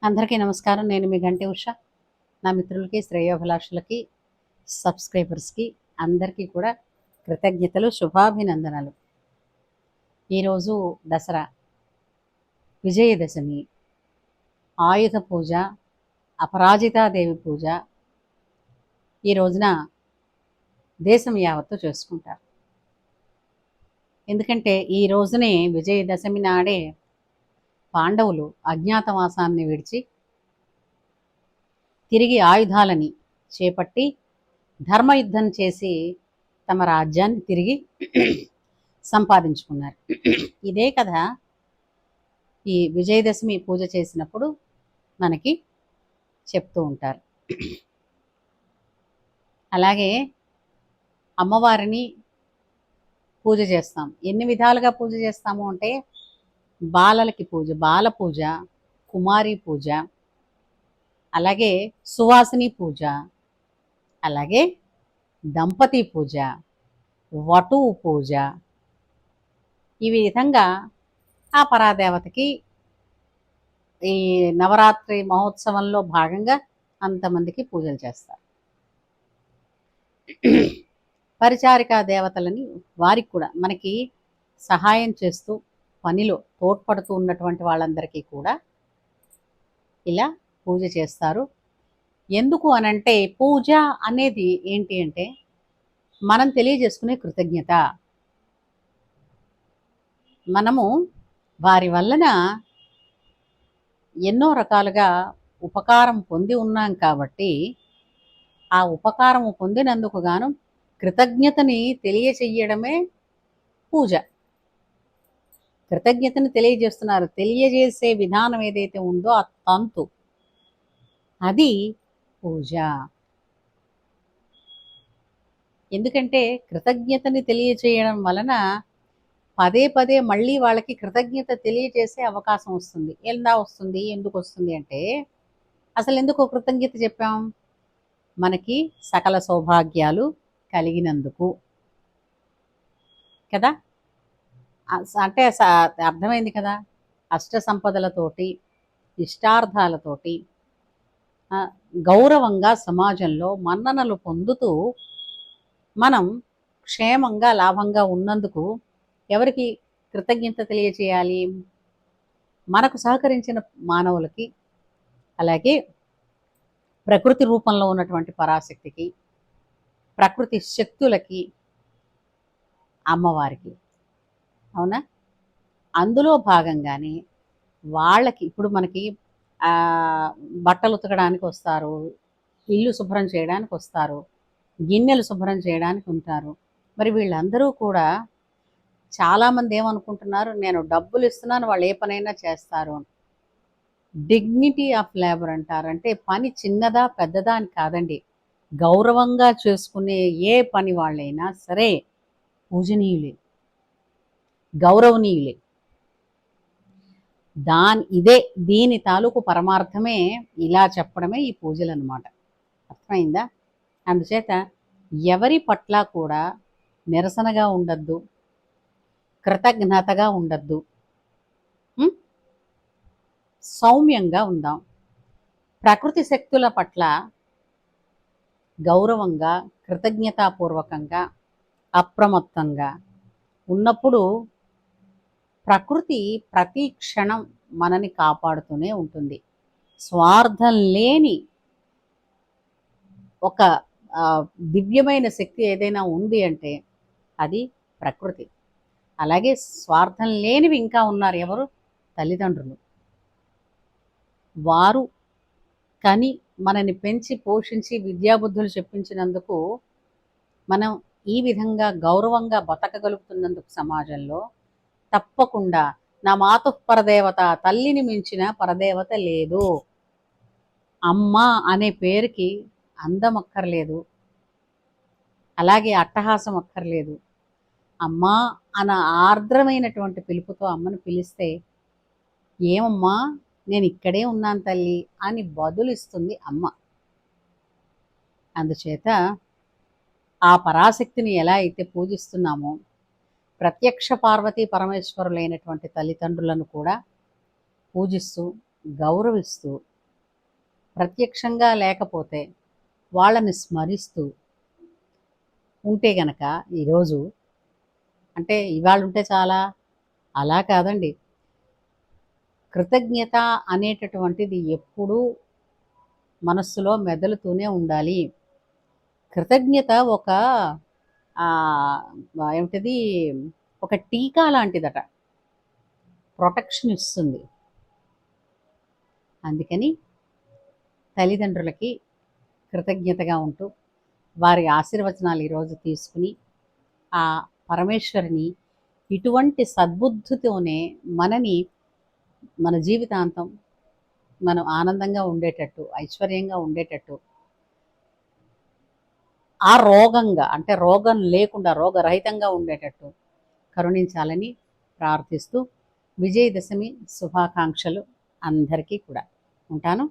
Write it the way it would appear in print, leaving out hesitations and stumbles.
అందరికీ నమస్కారం. నేను మీ గంటి ఉష. నా మిత్రులకి, శ్రేయోభిలాషులకి, సబ్స్క్రైబర్స్కి అందరికీ కూడా కృతజ్ఞతలు, శుభాభినందనలు. ఈరోజు దసరా, విజయదశమి, ఆయుధ పూజ, అపరాజితాదేవి పూజ ఈ రోజున దేశం యావత్తు చేసుకుంటారు. ఎందుకంటే ఈ రోజునే విజయదశమి నాడే పాండవులు అజ్ఞాతవాసాన్ని విడిచి తిరిగి ఆయుధాలని చేపట్టి ధర్మయుద్ధం చేసి తమ రాజ్యాన్ని తిరిగి సంపాదించుకున్నారు. ఇదే కథ ఈ విజయదశమి పూజ చేసినప్పుడు మనకి చెప్తూ ఉంటారు. అలాగే అమ్మవారిని పూజ చేస్తాం. ఎన్ని విధాలుగా పూజ చేస్తాము అంటే, బాలలకి పూజ, బాల పూజ, కుమారి పూజ, అలాగే సువాసిని పూజ, అలాగే దంపతి పూజ, వటువు పూజ. ఈ విధంగా ఆ పరాదేవతకి ఈ నవరాత్రి మహోత్సవంలో భాగంగా అంతమందికి పూజలు చేస్తారు. పరిచారికా దేవతలని వారికి కూడా మనకి సహాయం చేస్తూ పనిలో తోడ్పడుతూ ఉన్నటువంటి వాళ్ళందరికీ కూడా ఇలా పూజ చేస్తారు. ఎందుకు అనంటే, పూజ అనేది ఏంటి అంటే మనం తెలియజేసుకునే కృతజ్ఞత. మనము వారి వలన ఎన్నో రకాలుగా ఉపకారం పొంది ఉన్నాం కాబట్టి ఆ ఉపకారము పొందినందుకు గాను కృతజ్ఞతని తెలియచేయడమే పూజ. కృతజ్ఞతని తెలియజేస్తున్నారు. తెలియజేసే విధానం ఏదైతే ఉందో ఆ తంతు, అది పూజ. ఎందుకంటే కృతజ్ఞతని తెలియచేయడం వలన పదే పదే మళ్ళీ వాళ్ళకి కృతజ్ఞత తెలియజేసే అవకాశం వస్తుంది. ఎలా వస్తుంది, ఎందుకు వస్తుంది అంటే, అసలు ఎందుకు కృతజ్ఞత చెప్పాం? మనకి సకల సౌభాగ్యాలు కలిగినందుకు కదా. అంటే అర్థమైంది కదా. అష్ట సంపదలతోటి, ఇష్టార్థాలతోటి గౌరవంగా సమాజంలో మన్ననలు పొందుతూ మనం క్షేమంగా, లాభంగా ఉన్నందుకు ఎవరికి కృతజ్ఞత తెలియచేయాలి? మనకు సహకరించిన మానవులకి, అలాగే ప్రకృతి రూపంలో ఉన్నటువంటి పరాశక్తికి, ప్రకృతి శక్తులకి, అమ్మవారికి. అవునా? అందులో భాగంగానే వాళ్ళకి ఇప్పుడు మనకి బట్టలు ఉతకడానికి వస్తారు, ఇల్లు శుభ్రం చేయడానికి వస్తారు, గిన్నెలు శుభ్రం చేయడానికి ఉంటారు. మరి వీళ్ళందరూ కూడా చాలామంది ఏమనుకుంటున్నారు, నేను డబ్బులు ఇస్తున్నాను, వాళ్ళు ఏ పనైనా చేస్తారు అని. డిగ్నిటీ ఆఫ్ లేబర్ అంటారు. అంటే పని చిన్నదా పెద్దదా అని కాదండి. గౌరవంగా చేసుకునే ఏ పని వాళ్ళైనా సరే పూజనీయులే, గౌరవనీయులే. దీని తాలూకు పరమార్థమే ఇలా చెప్పడమే ఈ పూజలు అన్నమాట. అర్థమైందా? అందుచేత ఎవరి పట్ల కూడా నిరసనగా ఉండద్దు, కృతజ్ఞతగా ఉండద్దు, సౌమ్యంగా ఉందాం. ప్రకృతి శక్తుల పట్ల గౌరవంగా, కృతజ్ఞతాపూర్వకంగా, అప్రమత్తంగా ఉన్నప్పుడు ప్రకృతి ప్రతి క్షణం మనని కాపాడుతూనే ఉంటుంది. స్వార్థం లేని ఒక దివ్యమైన శక్తి ఏదైనా ఉంది అంటే అది ప్రకృతి. అలాగే స్వార్థం లేనివి ఇంకా ఉన్నారు. ఎవరు? తల్లిదండ్రులు. వారు కని మనని పెంచి పోషించి విద్యాబుద్ధులు చెప్పించినందుకు మనం ఈ విధంగా గౌరవంగా బతకగలుగుతున్నందుకు సమాజంలో తప్పకుండా నా మాతుః పరదేవత, తల్లిని మించిన పరదేవత లేదు. అమ్మ అనే పేరుకి అందం అక్కర్లేదు, అలాగే అట్టహాసం అక్కర్లేదు. అమ్మా అన్న ఆర్ద్రమైనటువంటి పిలుపుతో అమ్మను పిలిస్తే, ఏమమ్మా నేను ఇక్కడే ఉన్నాను తల్లి అని బదులిస్తుంది అమ్మ. అందుచేత ఆ పరాశక్తిని ఎలా అయితే పూజిస్తున్నామో, ప్రత్యక్ష పార్వతీ పరమేశ్వరులైనటువంటి తల్లిదండ్రులను కూడా పూజిస్తూ, గౌరవిస్తూ ప్రత్యక్షంగా లేకపోతే వాళ్ళని స్మరిస్తూ ఉంటే గనక ఈరోజు అంటే ఇవాళ ఉంటే చాలా అలా కాదండి. కృతజ్ఞత అనేటటువంటిది ఎప్పుడూ మనస్సులో మెదలుతూనే ఉండాలి. కృతజ్ఞత ఒక ఏమిటది ఒక టీకా లాంటిదట, ప్రొటెక్షన్ ఇస్తుంది. అందుకని తల్లిదండ్రులకి కృతజ్ఞతగా ఉంటూ వారి ఆశీర్వచనాలు ఈరోజు తీసుకుని ఆ పరమేశ్వరిని ఇటువంటి సద్బుద్ధితోనే మన జీవితాంతం మనం ఆనందంగా ఉండేటట్టు, ఐశ్వర్యంగా ఉండేటట్టు, అంటే రోగం లేకుండా రోగరహితంగా ఉండేటట్టు కరుణించాలని ప్రార్థిస్తూ విజయదశమి శుభాకాంక్షలు అందరికీ కూడా. ఉంటాను.